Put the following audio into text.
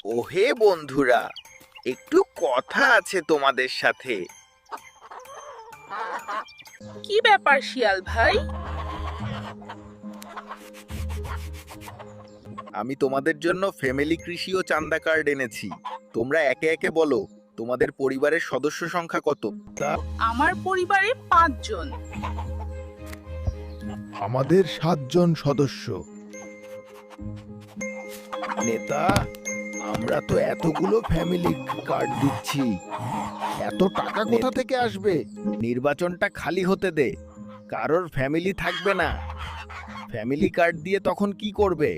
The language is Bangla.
ওহে বন্ধুরা, একটু কথা আছে তোমাদের সাথে। কি ব্যাপার শিয়াল ভাই? আমি তোমাদের জন্য ফ্যামিলি কৃষি ও চান্দা কার্ড এনেছি। তোমরা একে একে বলো তোমাদের পরিবারের সদস্য সংখ্যা কত। আমার পরিবারে 5 জন। আমাদের 7 জন সদস্য। নেতা, আমরা তো এতগুলো ফ্যামিলি কার্ড দিচ্ছি, এত টাকা কোথা থেকে আসবে? নির্বাচনটা খালি হতে দে। কারোর ফ্যামিলি থাকবে না। ফ্যামিলি কার্ড দিয়ে তখন কি করবে?